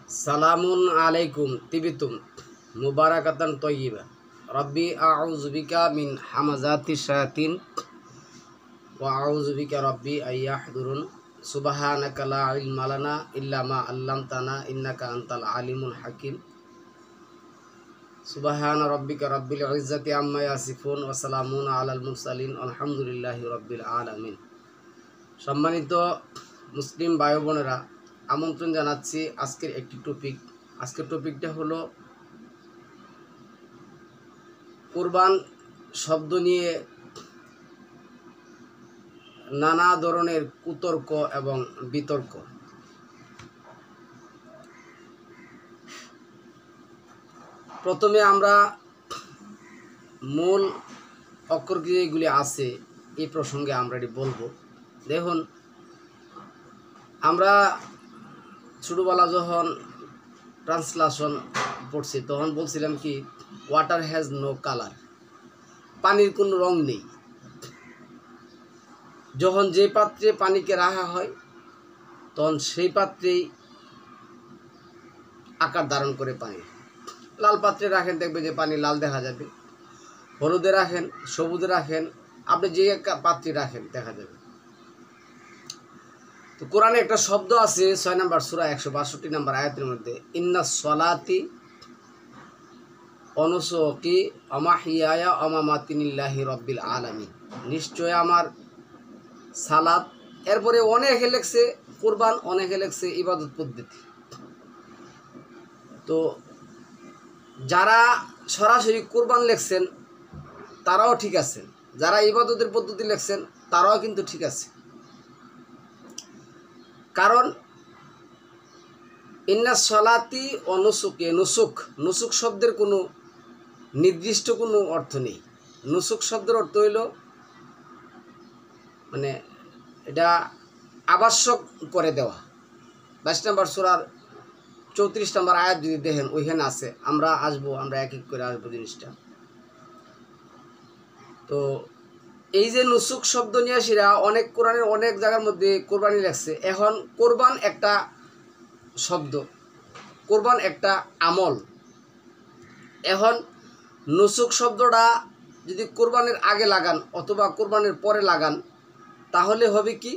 সালামুন আলাইকুম তিবিতুম মুবারাকাতান তয়্যিবা রব্বি আউযু বিকা মিন হামাযাতিশ শায়াতিন ওয়া আউযু বিকা রব্বি আইয়াহদুরুন সুবহানাকা লা ইলমা লানা ইল্লা মা আল্লামতানা ইন্নাকা আনতাল আলিমুল হাকিম সুবহানা রব্বিকা রব্বিল ইজ্জাতি আম্মা ইয়াসিফুন ওয়া সালামুন আলাল মুরসালিন আলহামদুলিল্লাহি রব্বিল আলামিন। সম্মানিত মুসলিম ভাই বোনেরা, আমন্ত্রণ জানাচ্ছি আজকের একটি টপিক। আজকের টপিকটা হলো কুরবান শব্দ নিয়ে নানা ধরনের কুতর্ক এবং বিতর্ক। প্রথমে আমরা মূল অক্ষর যেগুলি আছে এই প্রসঙ্গে আমরা এটি বলবো। দেখুন, আমরা ছোটোবেলা যখন ট্রান্সলেশন পড়ছি তখন বলছিলাম কি, ওয়াটার হ্যাজ নো কালার, পানির কোনো রং নেই। যখন যে পাত্রে পানিকে রাখা হয় তখন সেই পাত্রেই আকার ধারণ করে পানি। লাল পাত্রে রাখেন, দেখবে যে পানি লাল দেখা যাবে। হলুদে রাখেন, সবুজে রাখেন, আপনি যে পাত্রে রাখেন দেখা যাবে। তো কোরআনে একটা শব্দ আছে 6 নম্বর সূরা 162 নম্বর আয়াতের মধ্যে, ইন্নাস সলাতি অনুসুকি আমাহিয়ায়া আমামাতিনিল্লাহি রব্বিল আলামিন, নিশ্চয় আমার সালাত, এরপরে অনেকে লেখছে কুরবান, অনেকে লেখছে ইবাদত পদ্ধতি। তো যারা সরাসরি কুরবান লেখছেন তারাও ঠিক আছে, যারা ইবাদতের পদ্ধতি লেখছেন তারাও কিন্তু ঠিক আছে। কারণ ইন্নাস সলাতি অনুসুকে, নুসুক শব্দের কোনো নির্দিষ্ট কোনো অর্থ নেই। নুসুক শব্দের অর্থ হইল মানে এটা আবশ্যক করে দেওয়া। 22 নম্বর সূরার 34 নম্বর আয়াত যদি দেখেন ওইখানে আছে। আমরা এক এক করে আসবো জিনিসটা। তো এই যে নুসুক শব্দ নিয়ে আসিরা অনেক কোরআনের অনেক জায়গার মধ্যে কোরবানি লেখছে। এখন কোরবান একটা শব্দ, কোরবান একটা আমল। এখন নুসুক শব্দটা যদি কোরবানের আগে লাগান অথবা কোরবানের পরে লাগান তাহলে হবে কি,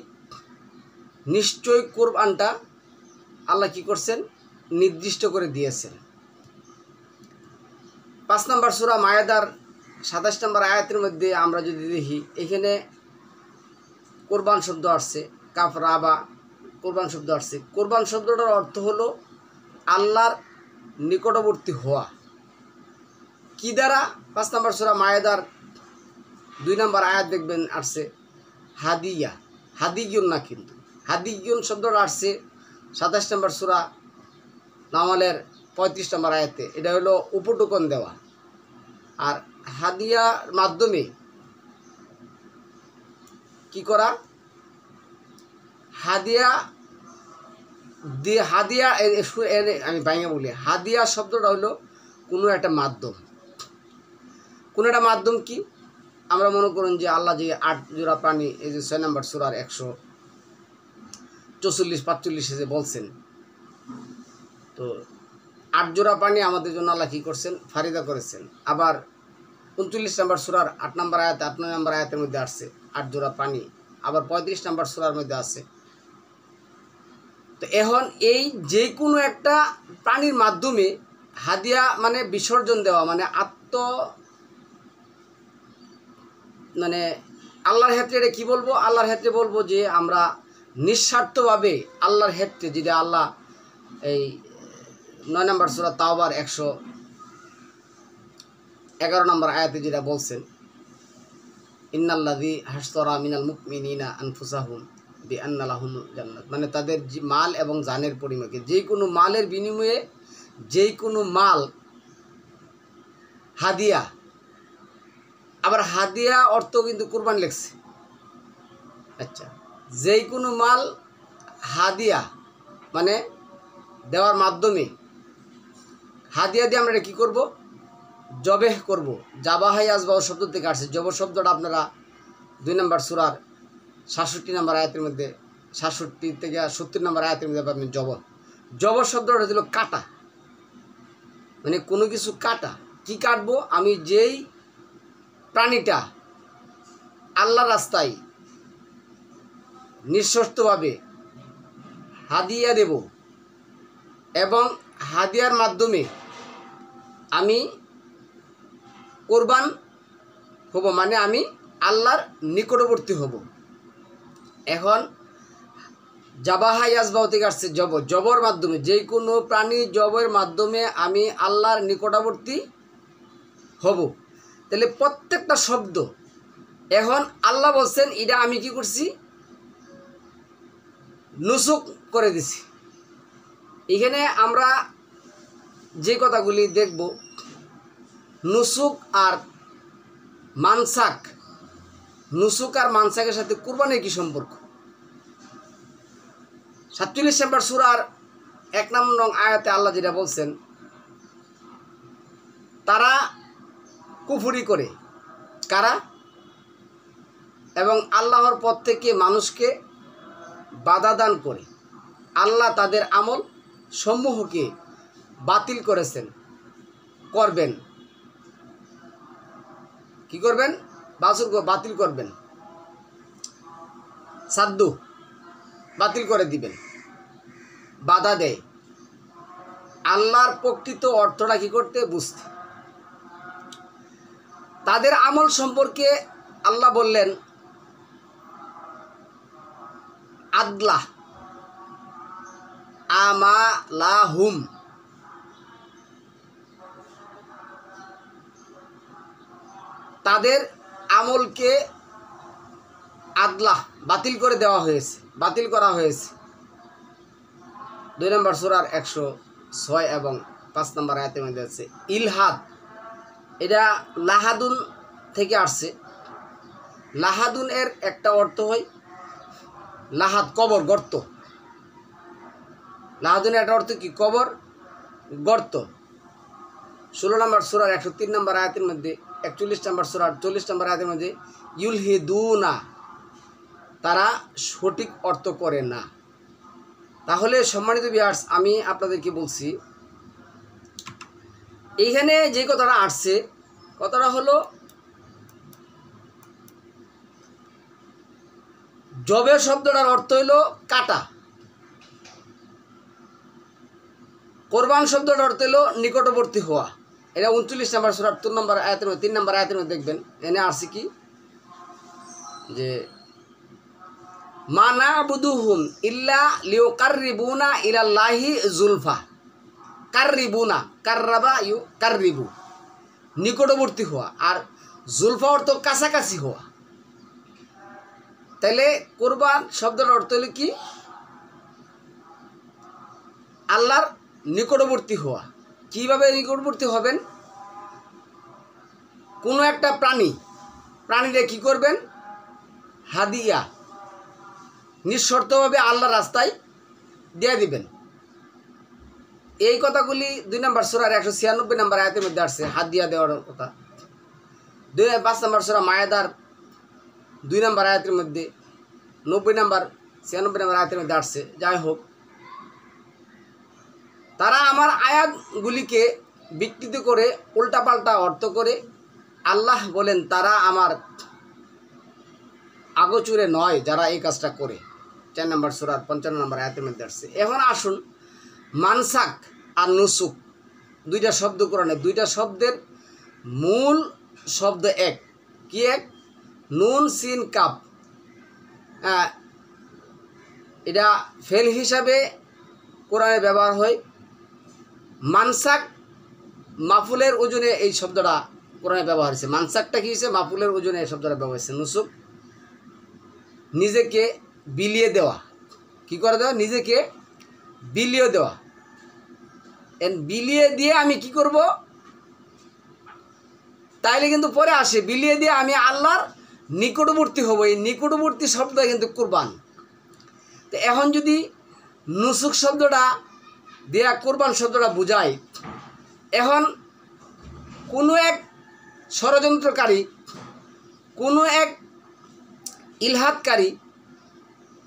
নিশ্চয়ই কোরবানটা আল্লাহ কি করছেন, নির্দিষ্ট করে দিয়েছেন। 5 নম্বর সূরা মায়েদার 27 নম্বর আয়াতের মধ্যে আমরা যদি দেখি, এখানে কোরবান শব্দ আসছে, কাফ রাবা কোরবান শব্দ আসছে। কোরবান শব্দটার অর্থ হলো আল্লাহর নিকটবর্তী হওয়া। কি দ্বারা? 5 নম্বর সূরা মায়েদার 2 নম্বর আয়াত দেখবেন আসছে হাদিয়া, হাদিগুন না, কিন্তু হাদিগুন শব্দটা আসছে 27 নম্বর সূরা নামালের 35 নম্বর আয়াতে। এটা হলো উপটোকন দেওয়া। আর হাদিয়ার মাধ্যমে কি করা, হাদিয়া আমি বাইঙে বলি, হাদিয়া শব্দটা হলো কোনো একটা মাধ্যম। কোনো একটা মাধ্যম কি, আমরা মনে করুন যে আল্লাহ যে 8 জোড়া প্রাণী, এই যে 6 নম্বর সূরার 144-45 যে বলছেন, তো 8 জোড়া প্রাণী আমাদের জন্য আল্লাহ কী করছেন, ফারিদা করেছেন। আবার 39 নম্বর সূরার 8 নম্বর আয়াত 8 নম্বর আয়াতের মধ্যে আসছে 8 জোড়া প্রাণী। আবার 35 নম্বর সূরার মধ্যে আছে। তো এখন এই যে কোনো একটা প্রাণীর মাধ্যমে হাদিয়া মানে বিসর্জন দেওয়া, মানে মানে আল্লাহর ক্ষেত্রে এটা কী বলবো, আল্লাহর ক্ষেত্রে বলবো যে আমরা নিঃস্বার্থভাবে আল্লাহর ক্ষেত্রে, যেটা আল্লাহ এই 9 নম্বর সূরা তাওবার 111 নম্বর আয়াতে যেটা বলছেন, ইন্নাল্লাযী হাশতারা মিনাল মুমিনিনা আনফুসাহুম বিআন্না লাহুমুল জান্নাত, মানে তাদের মাল এবং জানের পরিমাণকে, যে কোনো মালের বিনিময়ে যে কোনো মাল হাদিয়া। আবার হাদিয়া অর্থ কিন্তু কুরবান লেখছে। আচ্ছা, যে কোনো মাল হাদিয়া মানে দেওয়ার মাধ্যমে, হাদিয়া দিয়ে আমরা কী করব, জবেহ করব। জাবাহাই আসবাহ শব্দ থেকে আসছে। জব শব্দটা আপনারা 2 নম্বর সূরার 67 নম্বর আয়াতের মধ্যে, 67 থেকে 70 নম্বর আয়াতের মধ্যে পাবেন জব। জবর শব্দটা ছিল কাটা, মানে কোনো কিছু কাটা। কি কাটবো? আমি যেই প্রাণীটা আল্লাহ রাস্তায় নিঃশর্তভাবে হাদিয়া দেব এবং হাদিয়ার মাধ্যমে আমি কোরবান হব, মানে আমি আল্লাহর নিকটবর্তী হব। এখন জাবাহা ইয়াজবাহ থেকে আসছে জবর, জবর মাধ্যমে যে কোনো প্রাণী জবরের মাধ্যমে আমি আল্লাহর নিকটবর্তী হব। তাহলে প্রত্যেকটা শব্দ এখন আল্লাহ বলছেন এটা আমি কি করছি? নুসুক করে দিছি। এখানে আমরা যে কথাগুলি দেখব, নুসুক আর মানসাক, নুসুক আর মানসাকের সাথে কুরবানির কি সম্পর্ক? 47 নম্বর সূরার 1 নং আয়াতে আল্লাহ যেটা বলছেন, তারা কুফরি করে, কারা? এবং আল্লাহর পথ থেকে মানুষকে বাধা দান করে। আল্লাহ তাদের আমল সমূহকে বাতিল করেছেন, করবেন। কি করবেন? বাতিল করবেন, সাদ্দু বাতিল করে দিবেন, বাধা দেয়। আল্লাহর প্রকৃত অর্থটা কি করতে? বুঝতে। তাদের আমল সম্পর্কে আল্লাহ বললেন আদলা আমালাহুম, তাদের আমলকে আদলা বাতিল করে দেওয়া হয়েছে, বাতিল করা হয়েছে। 2 নম্বর সূরার 106 এবং 5 নম্বর আয়াতের মধ্যে আছে ইলহাদ। এটা লাহাদুন থেকে আসছে। লাহাদুন এর একটা অর্থ হয় লাহাদ, কবর, গর্ত। লাহাদুনের একটা অর্থ কি? কবর, গর্ত। 16 নম্বর সূরার 103 নম্বর আয়াতের মধ্যে, 41 নম্বর সূরার 40 নম্বর আয়াতের মধ্যে ইউলহিদুনা, তারা সঠিক অর্থ করে না। তাহলে সম্মানিত ভিউয়ার্স, আমি আপনাদেরকে বলছি এইখানে যে কথাটা আসছে, কথাটা হলো জবের শব্দটার অর্থ হইল কাটা, কোরবান শব্দটার অর্থ হইল নিকটবর্তী হওয়া। এটা 39 নম্বর সূরার 3 নম্বর আয়াতের মধ্যে 3 নম্বর আয়াতের মধ্যে দেখবেন, এনে আসছে কি যে মানা বুদুহুম ইল্লা লিউকাররিবুনা ইলাল্লাহি যুলফা। কাররিবুনা, কাররাবা ইউ কাররিবু, নিকটবর্তী হওয়া, আর যুলফা অর্থ কাছাকাছি হওয়া। তাইলে কোরবান শব্দের অর্থ হলো কি? আল্লাহর নিকটবর্তী হওয়া। কিভাবে নিকটবর্তী হবেন? কোনো একটা প্রাণীরে কি করবেন? হাদিয়া নিঃশর্তভাবে আল্লাহর রাস্তায় দিয়ে দিবেন। এই কথাগুলি 2 নম্বর সূরার 196 নম্বর আয়াতের মধ্যে আসছে, হাদিয়া দেওয়ার কথা। 5 নম্বর সূরা মায়েদার 2 নম্বর আয়াতের মধ্যে, 90 নম্বর 96 নম্বর আয়াতের মধ্যে আসছে। যাই হোক, তারা আমার আয়াতগুলিকে বিকৃত করে উল্টাপাল্টা অর্থ করে। আল্লাহ বলেন তারা আমার আগোচুরে নয় যারা এই কাজটা করে। 4 নম্বর সূরার 55 নম্বর আয়াতের মধ্যে আসছে। এখন আসুন, মানসাক আর নুসুক দুইটা শব্দ কোরআনে, দুইটা শব্দের মূল শব্দ এক। কি এক? নুন সিন কাপ। এটা ফেল হিসাবে কোরআনে ব্যবহার হয়। মানসাক মাফুলের ওজনে এই শব্দটা কোরআনে ব্যবহার হয়েছে। মানসাকটা কি হয়েছে? মাফুলের ওজনে এই শব্দটা ব্যবহার হয়েছে। নুসুক নিজেকে বিলিয়ে দেওয়া। কি করে দেওয়া? নিজেকে বিলিয়ে দেওয়া। বিলিয়ে দিয়ে আমি কি করব? তাইলে কিন্তু পরে আসে, বিলিয়ে দিয়ে আমি আল্লাহর নিকটবর্তী হব। এই নিকটবর্তী শব্দটা কিন্তু কুরবান। তো এখন যদি নুসুক শব্দটা দেয়া কুরবান শব্দটা বোঝায়, এখন কোনো এক ষড়যন্ত্রকারী, কোনো এক ইলহাদকারী,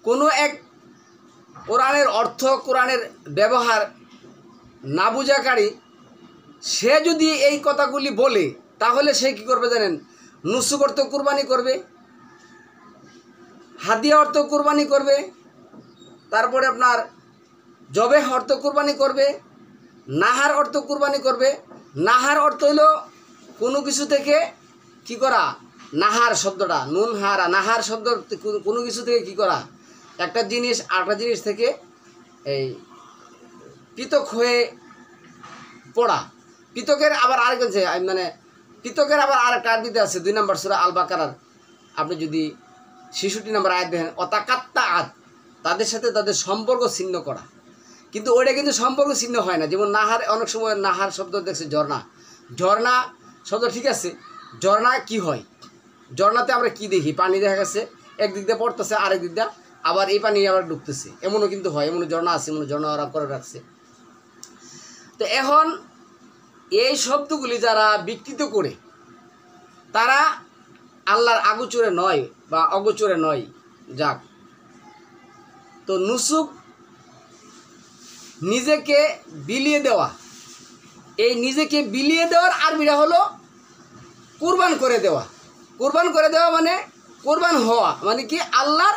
কোনো এক কোরআনের অর্থ কোরআনের ব্যবহার না বুঝাকারী সে যদি এই কথাগুলি বলে তাহলে সে কি করবে জানেন? নুসুক অর্থ কুরবানি করবে, হাদিয়া অর্থ কুরবানি করবে, তারপরে আপনার জবেহ অর্থ কুরবানি করবে, নাহার অর্থ কুরবানি করবে। নাহার অর্থ হইল কোনো কিছু থেকে কি করা, নাহার শব্দটা নুন হারা, নাহার শব্দ কোনো কিছু থেকে কি করা, একটা জিনিস আরেকটা জিনিস থেকে এই পৃথক হয়ে পড়া। পৃথকের আবার আরেক মানে পৃথকের আবার আরেকটা আরবিতে আছে 2 নম্বর সূরা আল বাকারার, আপনি যদি 66 নম্বর আয়াত দেখেন, অতাকাত্তা আত, তাদের সাথে তাদের সম্পর্ক ছিন্ন করা। কিন্তু ওইটা কিন্তু সম্পর্ক ছিন্ন হয় না। যেমন নাহার, অনেক সময় নাহার শব্দ দেখছে ঝর্ণা, ঝর্ণা শব্দ ঠিক আছে, ঝর্ণা কি হয়? ঝর্ণাতে আমরা কি দেখি? পানি দেখা গেছে একদিক দিয়ে পড়তেছে, আরেক দিক দিয়ে আবার এই পানি আবার ডুবতেছে, এমনও কিন্তু হয়, এমন ঝর্ণা আছে, এমন ঝর্ণা ওরা করে রাখছে। তো এখন এই শব্দগুলি যারা বিকৃত করে তারা আল্লাহর আগোচরে নয় বা অগোচরে নয়। যাক, তো নুসুক নিজেকে বিলিয়ে দেওয়া, এই নিজেকে বিলিয়ে দেওয়ার আরবিটা হলো কুরবান করে দেওয়া। কুরবান করে দেওয়া মানে কুরবান হওয়া, মানে কি আল্লাহর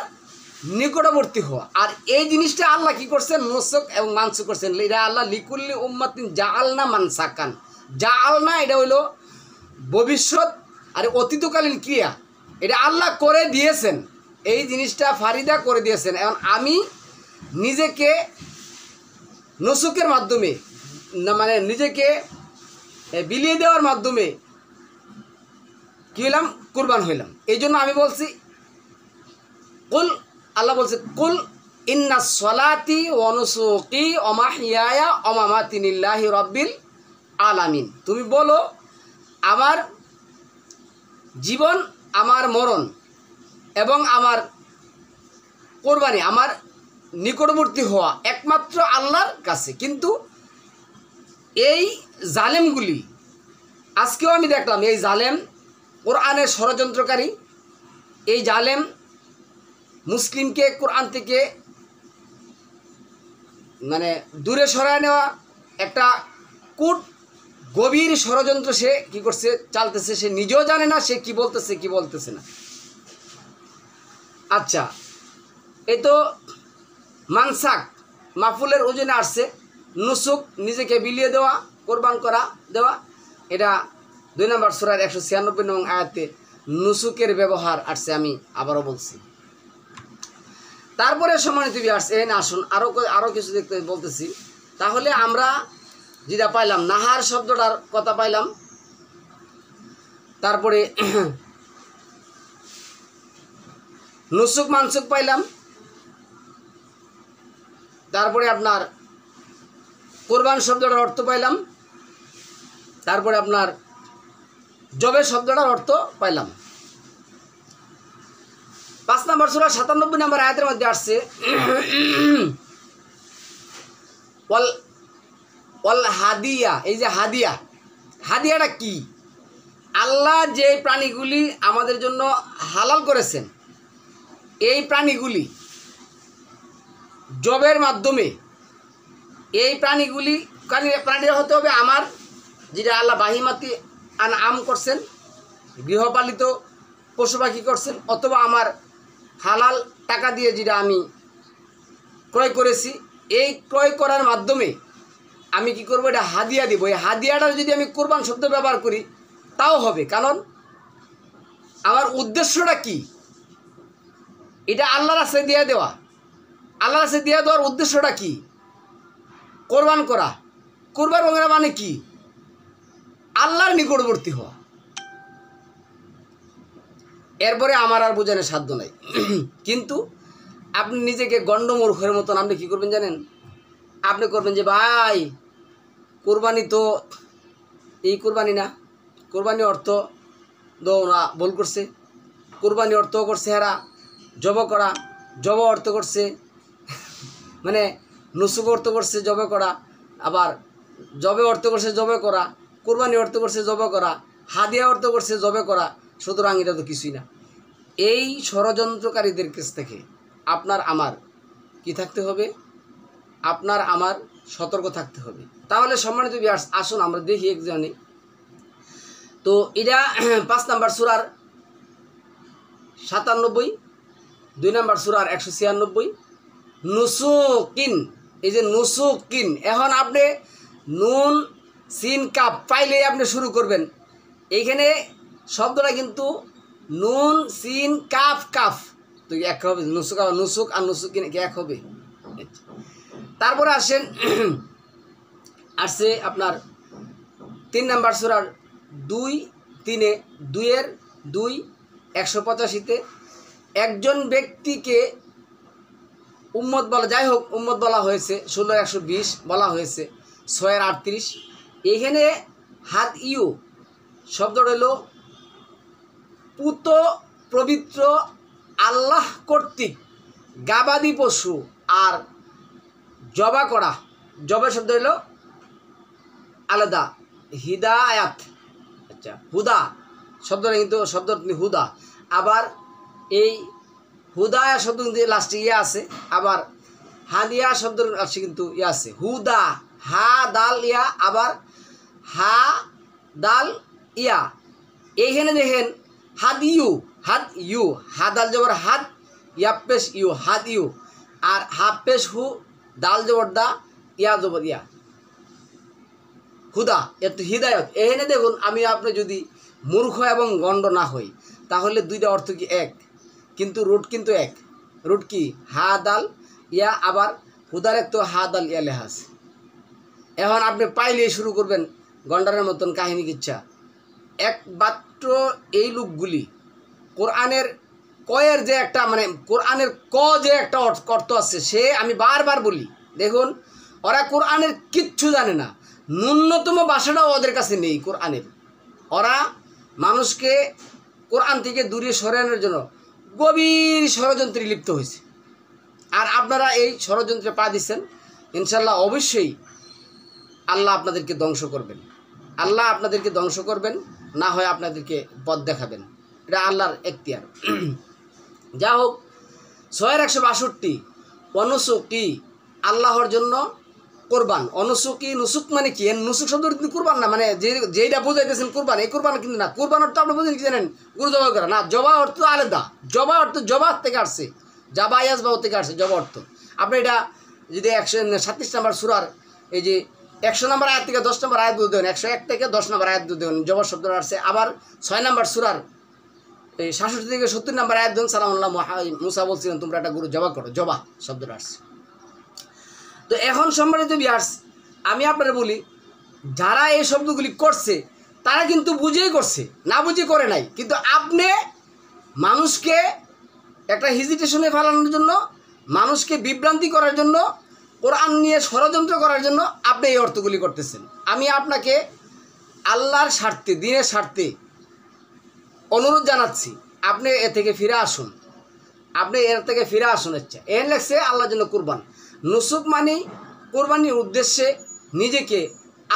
নিকটবর্তী হওয়া। আর এই জিনিসটা আল্লাহ কি করছেন? নুসুক এবং মানসুক করছেন। এটা আল্লাহ লিকুল্লি উম্মাতিন জাআলনা মানসাকান, জাআলনা এটা হইলো ভবিষ্যৎ আর অতীতকালীন ক্রিয়া, এটা আল্লাহ করে দিয়েছেন, এই জিনিসটা ফারিদা করে দিয়েছেন। এখন আমি নিজেকে নুসুকের মাধ্যমে মানে নিজেকে বিলিয়ে দেওয়ার মাধ্যমে কি হইলাম? কুরবান হইলাম। এই জন্য আমি বলছি কুল, আল্লাহ বলছে কুল ইন্না সলাতি ওয়া নুসুকি ওয়া মাহইয়ায়া ওয়া মামাতি লিল্লাহি রাব্বিল আলামিন। তুমি বলো আমার জীবন, আমার মরণ এবং আমার কোরবানি, আমার নিকটবর্তী হওয়া একমাত্র আল্লাহর কাছে। কিন্তু এই জালেমগুলি, আজকেও আমি দেখলাম এই জালেম কোরআনের ষড়যন্ত্রকারী, এই জালেম মুসলিমকে কোরআন থেকে মানে দূরে সরায় নেওয়া একটা কূট গভীর ষড়যন্ত্র সে কি করছে, চালতেছে। সে নিজেও জানে না সে কি বলতেছে কি বলতেছে না। আচ্ছা, এই তো মানসাক মাফুলের ওজনে আসছে, নুসুক নিজেকে বিলিয়ে দেওয়া, কোরবান করা দেওয়া, এটা 2 নম্বর সূরার 196 নং আয়াতে নুসুকের ব্যবহার আসছে। আমি আবারও বলছি। তারপরে সম্মানিত ভিউয়ার্স, এখানে আসুন আরও কিছু দেখতে বলতেছি। তাহলে আমরা যেটা পাইলাম, নাহার শব্দটার কথা পাইলাম, তারপরে নুসুক মানসুক পাইলাম, তারপরে আপনার কোরবান শব্দটার অর্থ পাইলাম, তারপরে আপনার জবে শব্দটার অর্থ পাইলাম। 5 নম্বর সূরা 97 নম্বর আয়াতের মধ্যে আসছে ওয়াল হাদিয়া। এই যে হাদিয়া, হাদিয়াটা কি? আল্লাহ যে প্রাণীগুলি আমাদের জন্য হালাল করেছেন, এই প্রাণীগুলি জবের মাধ্যমে, এই প্রাণীরা হতে হবে আমার, যেটা আল্লাহ বাহিমাতি আম করছেন, গৃহপালিত পশু পাখি করছেন, অথবা আমার হালাল টাকা দিয়ে যেটা আমি ক্রয় করেছি, এই ক্রয় করার মাধ্যমে আমি কি করব? এটা হাদিয়া দিব। এই হাদিয়াটা যদি আমি কোরবান শব্দ ব্যবহার করি তাও হবে, কারণ আমার উদ্দেশ্যটা কি? এটা আল্লাহর কাছে দিয়ে দেওয়া। আল্লাহর কাছে দিয়ে দেওয়ার উদ্দেশ্যটা কি? কোরবান করা। কোরবান করা মানে কি? আল্লাহর নিকটবর্তী হওয়া। এরপরে আমার আর বোঝানোর সাধ্য নাই। কিন্তু আপনি নিজেকে গণ্ডমূর্খের মতন আপনি কী করবেন জানেন? আপনি করবেন যে ভাই কোরবানি তো এই কোরবানি না, কোরবানি অর্থ ওরা ভুল করছে, কোরবানি অর্থ করছে হেরা জব করা, জব অর্থ করছে মানে নুসুক অর্থ করছে জবে করা, আবার জবে অর্থ করছে জবে করা, কোরবানি অর্থ করছে জবে করা, হাদিয়া অর্থ করছে জবে করা। সুতরাং এটা তো কিছুই না। এই ষড়যন্ত্রকারীদের কাছ থেকে আপনার আমার কি থাকতে হবে? আপনার আমার সতর্ক থাকতে হবে। তাহলে সম্মানিত ভিউয়ার্স, আসুন আমরা দেখি একজনে। তো এটা 5 নম্বর সূরার 97, 2 নম্বর সূরার 196, নুসুকিন। এই যে নুসুকিন, এখন আপনি নুন সিন কাপ পাইলেই আপনি শুরু করবেন। এইখানে শব্দটা কিন্তু নুন সিন কাফ কাফ, তো এক হবে। নুসুক নুসুক আর নুসুকিন এক হবে। তারপরে আসেন আসছে আপনার 3 নম্বর সূরার 2-3-2 185-তে একজন ব্যক্তিকে উম্মত বলা, যাই হোক উম্মত বলা হয়েছে। 16-120 বলা হয়েছে। 6-38 এখানে হাদ ইউ শব্দটা হলো পুত পবিত্র আল্লাহ কর্তৃক গাবাদি পশু আর জবা করা। জবা শব্দ হলো আলাদা, হিদায়াত। আচ্ছা, হুদা শব্দটা কিন্তু শব্দ হুদা। আবার এই হুদায়া শব্দ কিন্তু লাস্টে ইয়া আছে, আবার হাদিয়া শব্দ লাস্টে কিন্তু ইয়া আছে, হুদা। হা দাল ইয়া, আবার হা দাল ইয়া। এইখানে দেখেন হাদ ইউ, হাদ ইউ, হাদাল জবর হাদ, ইয়াপেশ ইউ, হাদ ইউ। আর হাফেশ হু, দাল জবর দা, ইয়া জবর ইয়া, হুদা, এত হিদায়ত। এখানে দেখুন, আমি আপনি যদি মূর্খ এবং গণ্ড না হই তাহলে দুইটা অর্থ কি এক, কিন্তু রুট কিন্তু এক। রুট কি? হা দাল ইয়া, আবার হুদার এক তো হা দাল ইয়া লেখা আছে। এখন আপনি পাইলেই শুরু করবেন গন্ডারের মতন কাহিনী কিচ্ছা। একমাত্র এই লোকগুলি কোরআনের কয়ের যে একটা মানে কোরআনের ক যে একটা অর্থ আছে, সে আমি বারবার বলি, দেখুন ওরা কোরআনের কিচ্ছু জানে না, ন্যূনতম ভাষাটাও ওদের কাছে নেই কোরআনের। ওরা মানুষকে কোরআন থেকে দূরে সরানোর জন্য গভীর ষড়যন্ত্রে লিপ্ত হয়েছে। আর আপনারা এই ষড়যন্ত্রে পা দিচ্ছেন, ইনশাল্লাহ অবশ্যই আল্লাহ আপনাদেরকে ধ্বংস করবেন। আল্লাহ আপনাদেরকে ধ্বংস করবেন, না হয় আপনাদেরকে পথ দেখাবেন। এটা আল্লাহর এখতিয়ার। যা হোক, 6-162 অনুসুকি আল্লাহর জন্য কোরবান। অনুসুকি নুসুক মানে কি? নুসুক শব্দ কিন্তু কোরবান না, মানে যেইটা বোঝাইতেছেন কোরবান, এই কোরবান কিন্তু না। কোরবান অর্থ আপনি বুঝেন কি জানেন? গরু জবাই করা না। জবা অর্থ আলাদা। জবা অর্থ জবা থেকে আসছে, জাবা ইয়াজবা থেকে আসছে জবা অর্থ। আপনি এটা যদি 137 নম্বর সূরার এই যে 100 নম্বর আয়াত থেকে 10 নম্বর আয়াত দেবেন, 101 থেকে 10 নম্বর আয়াত দেবেন, জবা শব্দটা আসছে। আবার 6 নম্বর সূরার এই 66 থেকে 70 নম্বর আয়াত দেন, সালামুল্লাহ মুসা বলছিলেন তোমরা একটা গরু জবা করো, জবা শব্দটা আসছে। তো এখন সম্মানিত ভিউয়ার্স, আমি আপনারা বলি, যারা এই শব্দগুলি করছে তারা কিন্তু বুঝেই করছে, না বুঝে করে নাই। কিন্তু আপনি মানুষকে একটা হেজিটেশনে ফেলানোর জন্য, মানুষকে বিভ্রান্তি করার জন্য, কোরআন নিয়ে ষড়যন্ত্র করার জন্য আপনি এই অর্থগুলি করতেছেন। আমি আপনাকে আল্লাহর স্বার্থে, দিনের স্বার্থে অনুরোধ জানাচ্ছি, আপনি এ থেকে ফিরে আসুন। আপনি এর থেকে ফিরে আসুন। আচ্ছা, এর লেগছে আল্লাহর জন্য কুরবান। নুসুক মানে কোরবানির উদ্দেশ্যে নিজেকে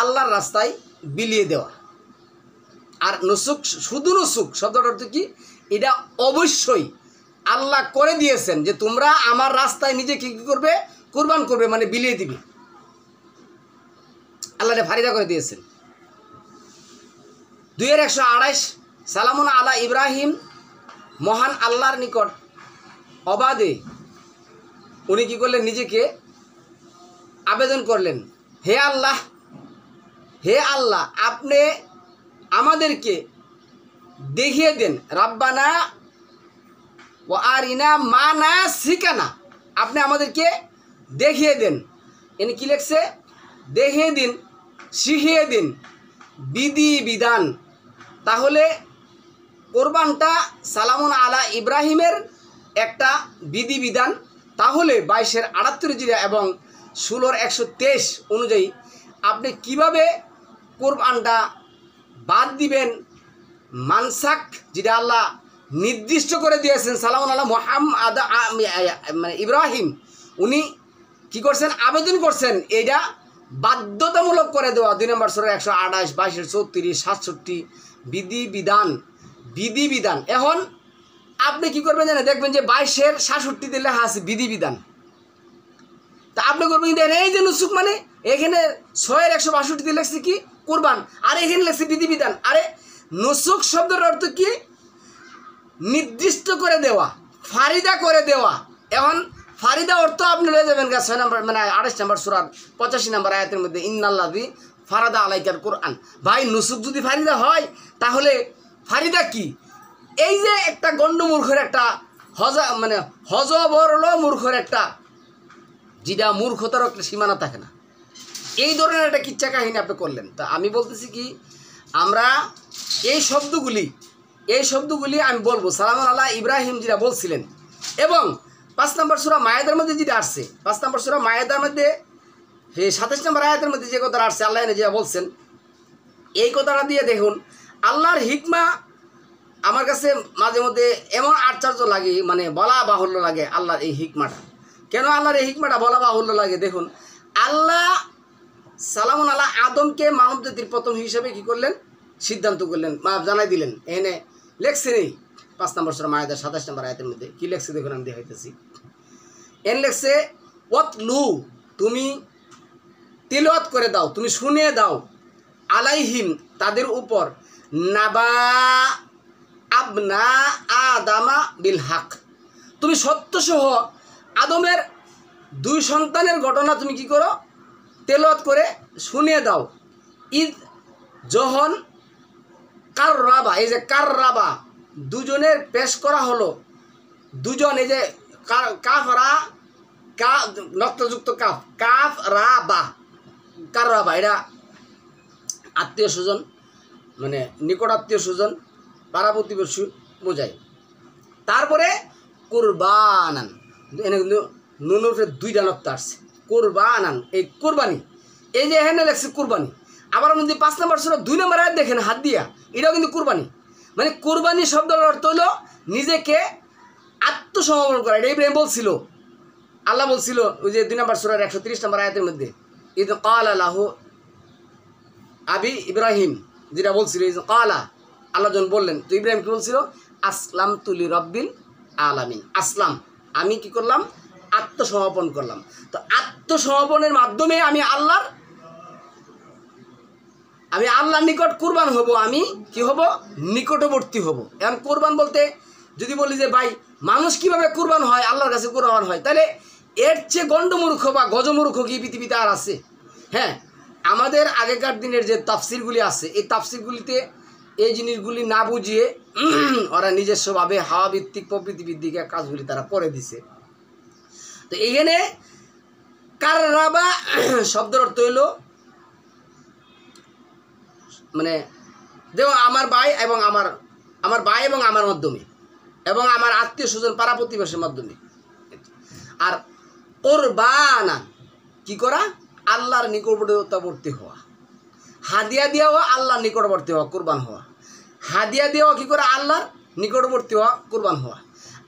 আল্লাহর রাস্তায় বিলিয়ে দেওয়া। আর নুসুক, শুধু নুসুক শব্দটার অর্থ কি? এটা অবশ্যই আল্লাহ করে দিয়েছেন যে তোমরা আমার রাস্তায় নিজেকে কী করবে? কুরবান করবে, মানে বিলিয়ে দিবে। আল্লাহ ফারিদা করে দিয়েছেন। 2-128 সালামুন আলা ইব্রাহিম, মহান আল্লাহর নিকট অবাধে উনি কী করলেন? নিজেকে আবেদন করলেন, হে আল্লাহ, হে আল্লাহ, আপনি আমাদেরকে দেখিয়ে দেন, রাব্বানা ও আরিনা মানা সিকানা, আপনি আমাদেরকে দেখিয়ে দেন। এনে কি লেখছে? দেখিয়ে দিন, শিখিয়ে দিন বিধি বিধান। তাহলে কোরবানটা সালামুন আলা ইব্রাহিমের একটা বিধি বিধান। তাহলে 22-78 এবং 16-123 অনুযায়ী আপনি কিভাবে কোরবানটা বাদ দিবেন? মানসাক যেটা আল্লাহ নির্দিষ্ট করে দিয়েছেন, সালামুন আলা মুহাম্মদ মানে ইব্রাহিম, উনি কি করছেন? আবেদন করছেন এইটা বাধ্যতামূলক করে দেওয়া। 2 নম্বর সূরা 128, 22-34, 67 বিধি বিধান, বিধি বিধান। এখন আপনি কি করবেন জানেন? দেখবেন যে 22-66 লেখা আছে বিধি বিধান। তা আপনি করবেন দেখেন এই যে নুসুক মানে এখানে 6/162 লেখছে কি কুরবান, আর এখানে লেখছে বিধিবিধান। আরে নুসুক শব্দের অর্থ কি? নির্দিষ্ট করে দেওয়া, ফারিদা করে দেওয়া। এখন ফারিদা অর্থ আপনি লয়ে যাবেন 6 নম্বর মানে 28 নম্বর সূরার 85 নম্বর আয়াতের মধ্যে ইন্নাল্লাযী ফারাদা আলাইকাল কুরআন। ভাই নুসুক যদি ফারিদা হয় তাহলে ফারিদা কি? এই যে একটা গণ্ডমূর্খের একটা মানে হজবরল মূর্খের একটা, যেটা মূর্খতার একটা সীমানা থাকে না, এই ধরনের একটা কিচ্ছা কাহিনী আপনি করলেন। তা আমি বলতেছি কি, আমরা এই শব্দগুলি আমি বলবো সালামুন আলা ইব্রাহিম যেটা বলছিলেন, এবং 5 নম্বর সূরা মায়েদার মধ্যে যেটা আসছে, 5 নম্বর সূরা মায়েদার মধ্যে 27 নম্বর আয়াতের মধ্যে যে কথাটা আসছে, আল্লাহ যেটা বলছেন, এই কথাটা দিয়ে দেখুন আল্লাহর হিকমা আমার কাছে মাঝে মধ্যে এমন আশ্চর্য লাগে, মানে বলা বাহুল্য লাগে আল্লাহর এই হিকমাটা। কেন আল্লাহর এই হিকমাটা বলা বাহুল্য লাগে? দেখুন, আল্লাহ সালামুন আলা আদমকে মানব জাতির প্রথম হিসেবে কি করলেন? সিদ্ধান্ত করলেন, জানাই দিলেন। এখানে লেখছে নেই 5 নম্বর সূরা মায়েদার 27 নম্বর আয়াতের মধ্যে কি লেখছে দেখুন, আমি দেখাইতেছি। এন লেখছে ওয়াতলু, তুমি তিলাওয়াত করে দাও, তুমি শুনিয়ে দাও, আলাইহিম তাদের উপর, নাবা আবনা আদামা বিল হক, তুমি সত্যসহ আদমের 2 সন্তানের ঘটনা তুমি কি করো? তেলাওয়াত করে শুনিয়ে দাও। ঈদ যখন কাররাবা, এই যে কাররাবা দুজনের পেশ করা হলো, দুজন, এই যে কাফরা কা নক্তযুক্ত কাফ, কাফ রা বা কাররাবা, এটা আত্মীয় স্বজন, মানে নিকট আত্মীয় স্বজন, পাড়া প্রতিবেশী বোঝায়। তারপরে কুরবানান, এনে কিন্তু নুনের 2টা নক্ত আসছে, কুরবানান এই কুরবানি, এই যে এখানে লেখছে কুরবানি। আবার যদি 5 নম্বর সূরা 2 নম্বর আয়াত দেখেন হাত দিয়া, এটাও কিন্তু কুরবানি। মানে কুরবানি শব্দের অর্থ হলো নিজেকে আত্মসমর্পণ করা। এটা ইব্রাহিম বলছিল, আল্লাহ বলছিল ওই যে 2 নম্বর সূরার 130 নম্বর আয়াতের মধ্যে, ইদ ক্বালা লাহু আবি ইব্রাহিম, যেটা বলছিল ইদ ক্বালা, আল্লাহ যখন বললেন, তো ইব্রাহিম কি বলছিল? আসলামতু লিরাব্বিল আলামিন, আসলাম, আমি কি করলাম? আত্মসমর্পণ করলাম। তো আত্মসমর্পণের মাধ্যমে আমি আল্লাহর নিকট কুরবান হব, আমি কি হব? নিকটবর্তী হব। এখন কুরবান বলতে যদি বলি যে ভাই মানুষ কিভাবে কুরবান হয়, আল্লাহর কাছে কুরবান হয়, তাহলে এর চেয়ে গণ্ডমূর্খ বা গজমূর্খ কি পৃথিবীতে আর আছে? হ্যাঁ, আমাদের আগেকার দিনের যে তাফসিরগুলি আছে, এই তাফসিরগুলিতে এই জিনিসগুলি না বুঝিয়ে ওরা নিজস্বভাবে হাওয়া ভিত্তিক প্রকৃতিভিত্তিক কাজগুলি তারা করে দিছে। তো এইখানে কাররাবা শব্দের অর্থ হইল, মানে দেখো আমার ভাই এবং আমার মাধ্যমে, এবং আমার আত্মীয় স্বজন পাড়া প্রতিবেশীর মাধ্যমে। আর কুরবানান কি করা? আল্লাহর নিকটবর্তী হওয়া। হাদিয়া দিয়াও আল্লাহর নিকটবর্তী হওয়া, কুরবান হওয়া। হাদিয়া দিয়াও কি করে? আল্লাহর নিকটবর্তী হওয়া, কুরবান হওয়া।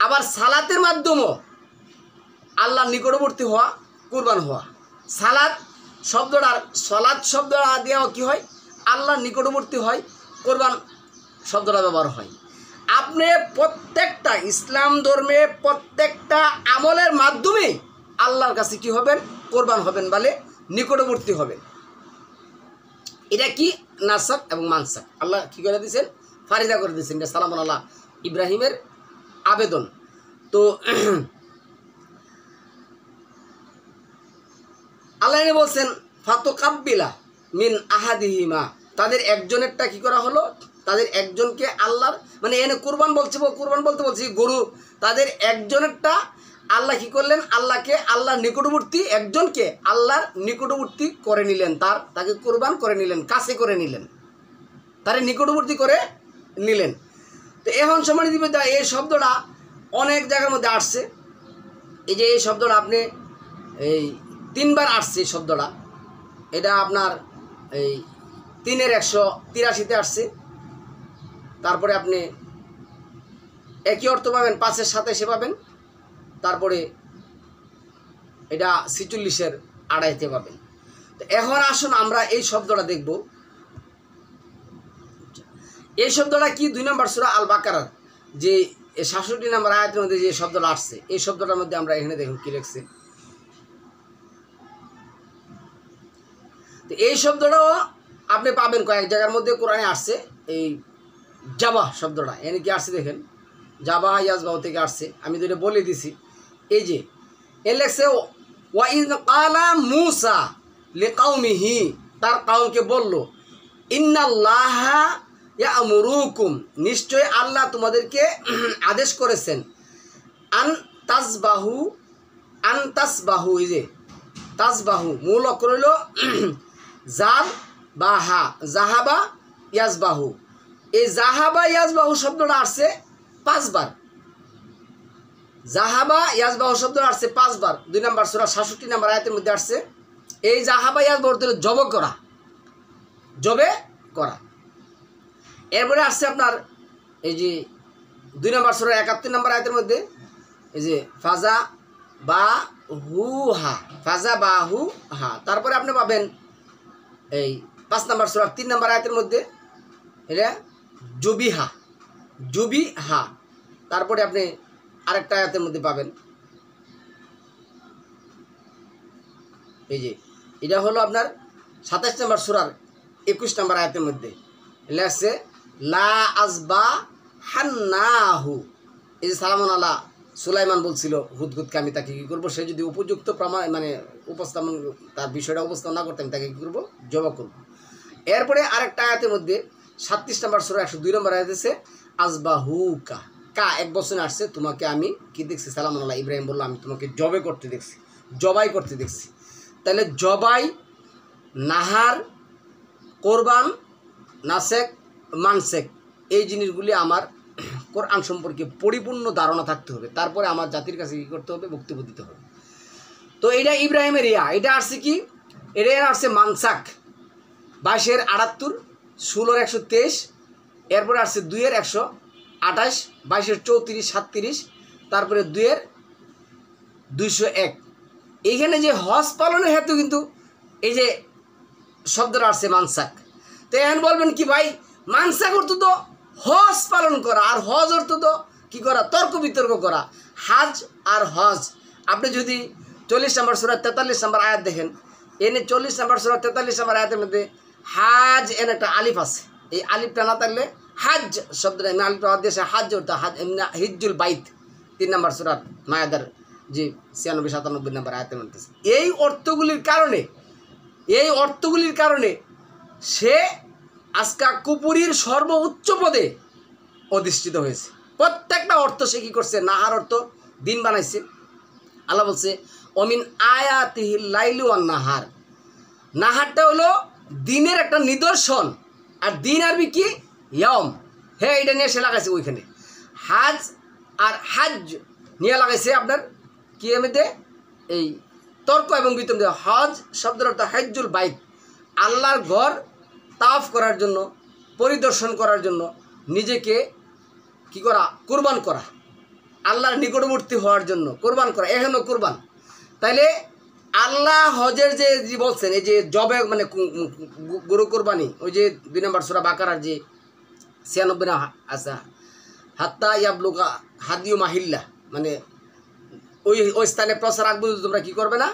আবার সালাতের মাধ্যমেও আল্লাহর নিকটবর্তী হওয়া, কুরবান হওয়া। সালাত শব্দটা দিয়েও কি হয়? আল্লাহর নিকটবর্তী হয়, কুরবান শব্দটা ব্যবহার হয়। আপনি প্রত্যেকটা ইসলাম ধর্মে প্রত্যেকটা আমলের মাধ্যমে আল্লাহর কাছে কি হবেন? কুরবান হবেন, বলে নিকটবর্তী হবেন। এটা কি? নাসাক এবং মানসাক আল্লাহ কি করে দিয়েছেন? ফারিদা করে দিয়েছেন। এটা সালামুন আলা ইব্রাহিমের আবেদন। তো আল্লাহ বলছেন ফাতুকাব্বিলা মিন আহাদিহিমা, তাদের একজনেরটা কি করা হলো? তাদের একজনকে আল্লাহর, মানে এনে কুরবান বলতে বলছি গরু, তাদের একজনেরটা আল্লাহ কি করলেন? আল্লাহর নিকটবর্তী, একজনকে আল্লাহর নিকটবর্তী করে নিলেন, তাকে কুরবান করে নিলেন, কাছে করে নিলেন, তার নিকটবর্তী করে নিলেন। তো এখন সম্মানিত এই শব্দটা অনেক জায়গার মধ্যে আসছে। এই যে এই শব্দটা আপনি এই 3বার আসছে এই শব্দটা। এটা আপনার এই 3-183-তে আসছে। তারপরে আপনি একই অর্থ পাবেন 5-27 পাবেন। তারপরে এটা 46-2 পাবেন। তো এখন আসুন আমরা এই শব্দটা দেখব। এই শব্দটা কি? 2 নম্বর সূরা আল বাকারার যে 67 নম্বর আয়াতের মধ্যে যে শব্দটা আসছে, এই শব্দটার মধ্যে আমরা এখানে দেখুন কি লিখছে। এই শব্দটাও আপনি পাবেন কয়েক জায়গার মধ্যে কোরআনে আসছে। এই জাবাহ শব্দটা এনে কি আসছে দেখেন, জাবাহ ইয়াজবাহ থেকে আসছে। আমি তো এটা বলে দিছি। এই যে এ লেখছে ওয়াইদ কালা মুসা লিকাউমিহি, তার কাউমকে বলল, ইন্নাল্লাহা ইয়ামুরুকুম, নিশ্চয় আল্লাহ তোমাদেরকে আদেশ করেছেন, আন তাসবাহু, এই যে তাসবাহু মূল অক্ষর হইল জাল বা হা, জাহাবা ইয়াজবাহু। এই জাহাবা ইয়াজবাহু শব্দটা আসছে 5 বার। জাহাবা ইয়াজবাহু শব্দটা আসছে 5 বার। 2 নম্বর সূরা 67 নম্বর আয়াতের মধ্যে আসছে। এই জাহাবা ইয়াজবাহু অর্থ হলো জবে করা, জবে করা। এরপরে আসছে আপনার এই যে 2 নম্বর সূরা 71 নম্বর আয়াতের মধ্যে এই যে ফাজা বা হু হা, ফাজা বা হু হা। তারপরে আপনি পাবেন এই 5 নম্বর সূরা 3 নম্বর আয়াতের মধ্যে এটা জুবিহা, জুবিহা। তারপরে আপনি আরেকটা আয়াতের মধ্যে পাবেন এই যে এটা হলো আপনার 27 নম্বর সূরার 21 নম্বর আয়াতের মধ্যে লেখছে লা আজবা হান্নাহু। এই যে সালামুন আলাহ সুলাইমান বলছিল হুদহুদকে আমি তাকে কী করবো, সে যদি উপযুক্ত প্রমাণ মানে উপস্থাপন তার বিষয়টা উপস্থাপন না করতে আমি তাকে কী করবো, জবাব করবো। এরপরে আরেকটা আয়াতের মধ্যে 37 নম্বর সূরা 102 নম্বর আয়াত আছে আজবাহুকা, কা এক বছর আসছে, তোমাকে আমি কি দেখছি, সালামুন আলাহ ইব্রাহিম বললো আমি তোমাকে জবে করতে দেখছি, জবাই করতে দেখছি। তাহলে জবাই, নাহার, কোরবান, নাসেক, মানসেক, এই জিনিসগুলি আমার কোরআন সম্পর্কে পরিপূর্ণ ধারণা থাকতে হবে। তারপরে আমার জাতির কাছে কী করতে হবে, বক্তব্য দিতে হবে। তো এটা ইব্রাহিমের ইয়া, এটা আসছে কি, এটা আসছে মানসাক 22-এর 78, 16-এর 123, এরপরে আসছে 2-এর 128, 22-এর 34, 37, তারপরে 2-এর 201। এইখানে যে হজ পালনের হেতু কিন্তু এই যে শব্দটা আসছে মানসাক। তো এখন বলবেন কি ভাই, মানসাক অর্থ তো হজ পালন করা, আর হজ অর্থ তো কী করা, তর্ক বিতর্ক করা। হাজ আর হজ, আপনি যদি 40 নম্বর সূরা 43 নম্বর আয়াত দেখেন, এনে 40 নম্বর সূরা 43 নম্বর আয়াতের মধ্যে হাজ এনে একটা আলিফ আছে। এই আলিফটা না থাকলে হাজ শব্দটা এমনি আলিফটা দিয়েছে হাজ অর্থ হাজ এমনি হিজ্জুল বাইত 3 নম্বর সূরা মায়াদার যে 96-97 নম্বর আয়াতের মধ্যে। এই অর্থগুলির কারণে সে আজকা কুপুরীর সর্বোচ্চ পদে অধিষ্ঠিত হয়েছে। প্রত্যেকটা অর্থ সে কী করছে, নাহার অর্থ দিন বানাইছে। আল্লাহ বলছে অমিন আয়াতিহিল লাইলু ওয়ান নাহার, নাহারটা হলো দিনের একটা নিদর্শন, আর দিন আরবি কি ইয়ম, হ্যাঁ এটা নিয়ে সে লাগাইছে ওইখানে। হাজ আর হাজ নিয়ে লাগাইছে আপনার কি এমনিতে এই তর্ক এবং বিতর্ক। হজ শব্দের অর্থ হাজ্জুল বাইত, আল্লাহর ঘর তাওয়াফ করার জন্য, পরিদর্শন করার জন্য নিজেকে কি করা, কুরবান করা, আল্লাহর নিকটবর্তী হওয়ার জন্য কুরবান করা, এখনও কুরবান। তাইলে আল্লাহ হজের যে বলছেন এই যে জবে মানে গরু কোরবানি, ওই যে 2 নম্বর সূরা বাকারার যে 96 না আছে হাত্তা ইয়াবলুগা হাদিউ মাহিল্লা, মানে ওই স্থানে প্রচার আগ পর্যন্ত তোমরা কী করবে না,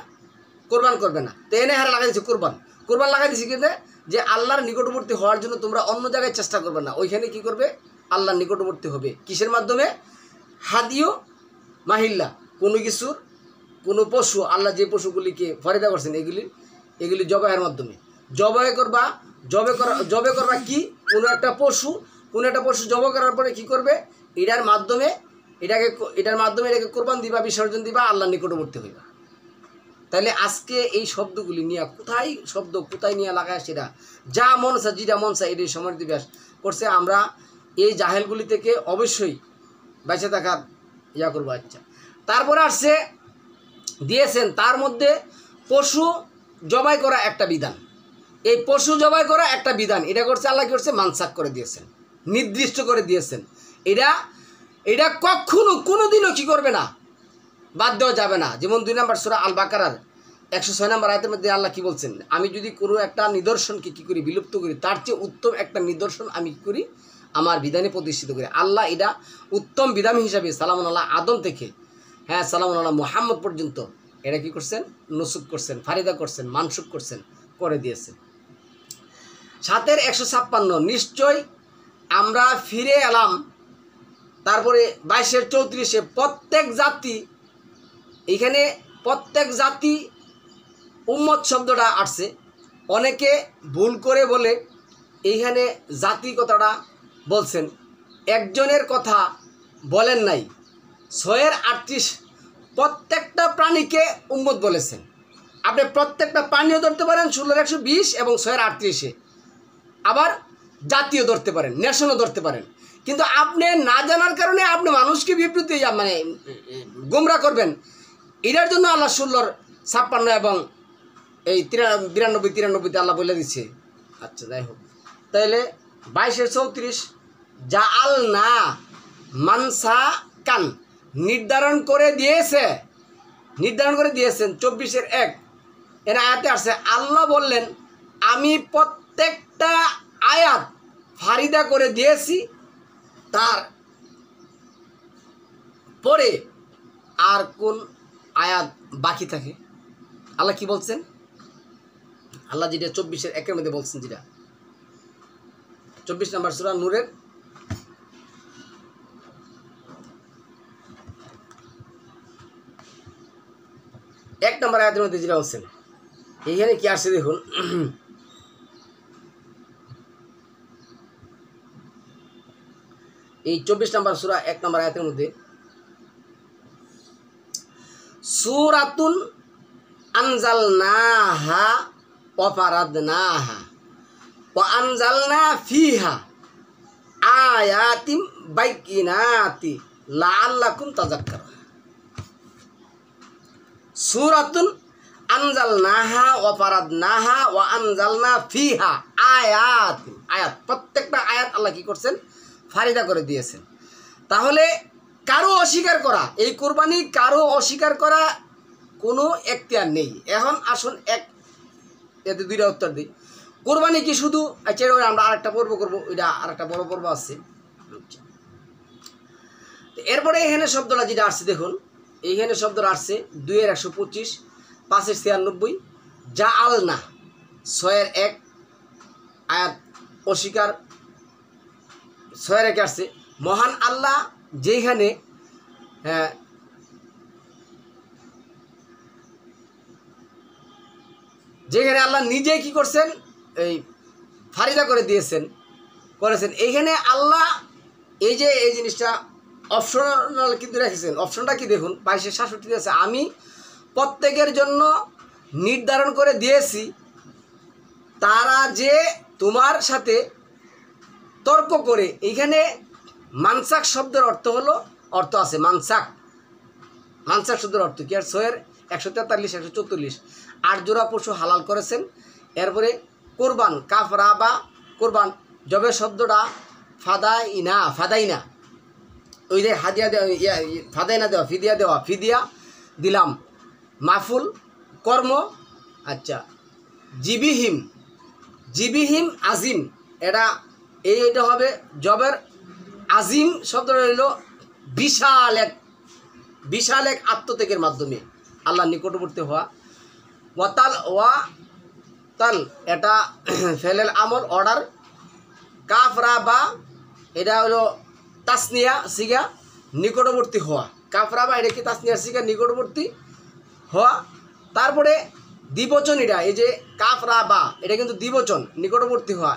কোরবান করবে না। তো এনে হারা লাগাই দিচ্ছে কোরবান লাগাই দিচ্ছি কিন্তু যে আল্লাহর নিকটবর্তী হওয়ার জন্য তোমরা অন্য জায়গায় চেষ্টা করবে না, ওইখানে কি করবে, আল্লাহর নিকটবর্তী হবে। কিসের মাধ্যমে, হাদিউ মাহিল্লা, কোনো কিছুর কোনো পশু, আল্লাহ যে পশুগুলিকে ফরিদা করছেন এগুলি জবাইয়ের মাধ্যমে। জবে করবা কি, কোনো একটা পশু জব করার পরে কি করবে, এটার মাধ্যমে এটাকে কোরবান দিবা, বিসর্জন দিবা, আল্লাহর নিকটবর্তী হইবা। তাহলে আজকে এই শব্দগুলি নিয়ে কোথায় নিয়ে লাগায়, সেটা যা মন চা যেটা মন চা এটাই সময় দিবাস করছে। আমরা এই জাহেলগুলি থেকে অবশ্যই বেঁচে থাকার ইয়া করবো। আচ্ছা, তারপরে আসছে দিয়েছেন তার মধ্যে পশু জবাই করা একটা বিধান। এই পশু জবাই করা একটা বিধান, এটা করছে আল্লাহ কি করছে, মানসাক করে দিয়েছেন, নির্দিষ্ট করে দিয়েছেন। এটা কখনো কোনোদিনও কি করবে না, বাদ দেওয়া যাবে না। যেমন 2 নম্বর সূরা আল বাকারার 106 নম্বর আয়াতের মধ্যে আল্লাহ কি বলছেন, আমি যদি কোনো একটা নিদর্শনকে কী করি, বিলুপ্ত করি, তার চেয়ে উত্তম একটা নিদর্শন আমি কী করি, আমার বিধানে প্রতিষ্ঠিত করি। আল্লাহ এটা উত্তম বিধান হিসাবে সালামুন আল্লাহ আদম থেকে সালামুন আল্লাহ মুহাম্মদ পর্যন্ত এটা কী করছেন, নসুক করছেন, ফারিদা করছেন, মানসুক করছেন, করে দিয়েছেন। 7-এর 156 নিশ্চয় আমরা ফিরে এলাম। তারপরে 22-এর 34-এ প্রত্যেক জাতি, এখানে প্রত্যেক জাতি উম্মত শব্দটা আসছে। অনেকে ভুল করে বলে এইখানে জাতি কথাটা বলছেন, একজনের কথা বলেন নাই। 6-এর 38 প্রত্যেকটা প্রাণীকে উম্মত বলেছেন। আপনি প্রত্যেকটা প্রাণীও ধরতে পারেন 16-এর 120 এবং 6-এর 38-এ, আবার জাতীয় ধরতে পারেন, ন্যাশনও ধরতে পারেন। কিন্তু আপনি না জানার কারণে আপনি মানুষকে বিবৃতি মানে গোমরা করবেন। এটার জন্য আল্লাহ 16-এর 56 এবং এই 92-93-তে আল্লাহ বলে দিচ্ছে। আচ্ছা, যাই হোক, তাইলে 22-এর 34 যা আল না মানসা কান নির্ধারণ করে দিয়েছেন। 24-এর 1 এর আয়াতে আসছে, আল্লাহ বললেন আমি প্রত্যেকটা আয়াত ফারিদা করে দিয়েছি, তার পরে আর কোন আয়াত বাকি থাকে? আল্লাহ কি বলছেন? আল্লাহ যেটা 24-এর 1-এর মধ্যে বলছেন, যেটা 24 নম্বর সূরা নূরের 1 নম্বর আয়াতের মধ্যে যেটা বলছেন, এইখানে কি আসছে দেখুন। এই 24 নম্বর সূরা 1 নম্বর আয়াতের মধ্যে সূরাতুন আনজালনাহা ওয়া ফারাদনাহা ওয়া আনজালনা ফিহা আয়াতিম বাইয়িনাতি লাআল্লাকুম তাযাক্কারুন। সূরাতুন আনজালনাহা ওয়া ফারাদনাহা ওয়া আনজালনা ফিহা আয়াতিন, আয়াত, প্রত্যেকটা আয়াত আল্লাহ কি করছেন? ফারিদা করে দিয়েছেন। তাহলে কারো অস্বীকার করা, এই কোরবানি কারো অস্বীকার করা কোনো এখতিয়ার নেই। এখন আসুন এতে দুইটা উত্তর দিই। কোরবানি কি শুধু, আচ্ছা আমরা আরেকটা পর্ব করবো, ওইটা আরেকটা বড় পর্ব আছে। এরপরে এখানে শব্দটা যেটা আসছে দেখুন, এইখানে শব্দটা আসছে 2-এর 125, 5-এর 96, যা আল না 6-এর 1 আয়াত অস্বীকার, 6-এর 1 আসছে মহান আল্লাহ যেখানে আল্লাহ নিজে কি করছেন? এই ফারিদা করে দিয়েছেন, করেছেন। এইখানে আল্লাহ এই যে এই জিনিসটা অপশনাল কিন্তু রেখেছেন। অপশনটা কি দেখুন, 22-এর 67 আছে, আমি প্রত্যেকের জন্য নির্ধারণ করে দিয়েছি তারা যে তোমার সাথে তর্ক করে। এইখানে মানসাক শব্দের অর্থ আছে মানসাক শব্দের অর্থ কি? আর 6-এর 143, 144 8 জোড়া পশু হালাল করেছেন। এরপরে কোরবান, কাফরা বা কোরবান, জবে শব্দটা ফাদাইনা, ওই যে হাদিয়া দেওয়া, ফাদাইনা দেওয়া, ফিদিয়া দিলাম, মাফুল কর্ম। আচ্ছা, জিবিহিম আজিম, এইটা হবে জবের। আজিম শব্দটা হইল বিশাল এক আত্মত্যাগের মাধ্যমে আল্লাহ নিকটবর্তী হওয়া। তাল এটা ফেলেল আমল অর্ডার। কাফরা বা এটা হলো তাসনিয়া সিগা, নিকটবর্তী হওয়া। কাফরা বা এটা কি তাসনিয়া সিগা, নিকটবর্তী হওয়া। তারপরে দ্বিবচন, এটা এই যে কাফরা বা এটা কিন্তু দ্বিবচন, নিকটবর্তী হওয়া।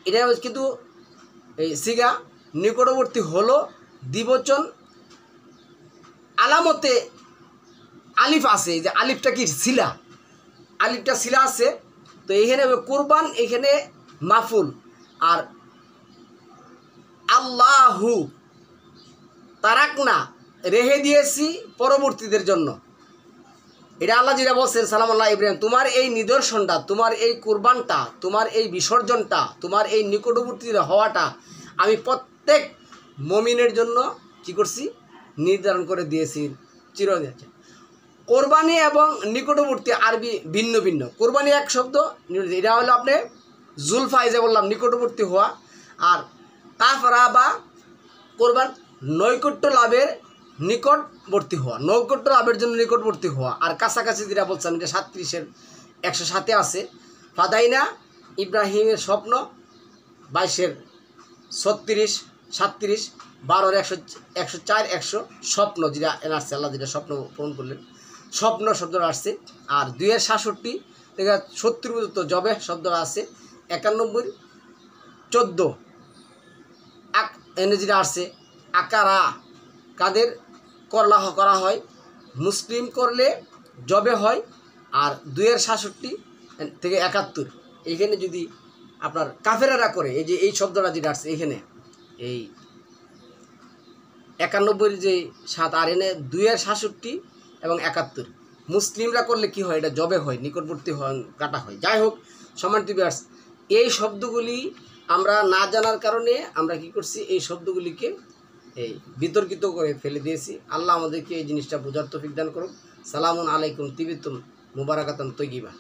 এটা কিন্তু এই সিগা নিকটবর্তী হলো দ্বিবচন। আলামতে আলিফ আছে, এই যে আলিফটা কি শিলা, আলিফটা শিলা আছে। তো এইখানে কোরবান, এখানে মাফুল। আর আল্লাহু তারাকনা রেহে দিয়েছি পরবর্তীদের জন্য। এটা আল্লাহ যেটা বলছেন সালামুল্লাহ ইব্রাহিম, তোমার এই নিদর্শনটা, তোমার এই কোরবানটা, তোমার এই বিসর্জনটা, তোমার এই নিকটবর্তী হওয়াটা আমি প্রত্যেক মুমিনের জন্য কি করছি? নির্ধারণ করে দিয়েছি চিরদিন। কোরবানি এবং নিকটবর্তী আরবি ভিন্ন ভিন্ন। কোরবানি এক শব্দ, এটা হলো আপনি জুলফা, যে বললাম নিকটবর্তী হওয়া। আর কাফরা বা কোরবান নৈকট্য লাভের নিকটবর্তী হওয়া, নৈকট্য লাভের জন্য নিকটবর্তী হওয়া। আর কাছাকাছি যেটা বলছিলাম, এটা 37-এর 107-এ আছে, ফাদাইনা ইব্রাহিমের স্বপ্ন 22-এর 36, 37, 12-এর 104, 100 স্বপ্ন যেটা আসছে, আল্লাহ যেটা স্বপ্ন পূরণ করলেন, স্বপ্ন শব্দটা আসছে। আর 2-এর 67 থেকে 70 পর্যন্ত জবে শব্দটা আছে। 91, 14 এনে যেটা আসছে আকারা, কাদের করা হয়, মুসলিম করলে জবে হয়। আর 2-এর 67 থেকে 71 এইখানে যদি আপনার কাফেরারা করে, এই যে এই শব্দটা যেটা আসছে এখানে এই 91 যে 7, আর এনে 2-এর 67 এবং 71 মুসলিমরা করলে কি হয়, এটা জবে হয়, নিকটবর্তী হয়, কাটা হয়। যাই হোক সম্মানিত ভিউয়ার্স, এই শব্দগুলি আমরা না জানার কারণে আমরা কি করছি, এই শব্দগুলিকে এই বিতর্কিত করে ফেলে দিয়েছি। আল্লাহ আমাদেরকে এই জিনিসটা বোঝার তৌফিক দান করুন। সালামুন আলাইকুম তিবিতুম মুবারাকাতান তৈয়িবা।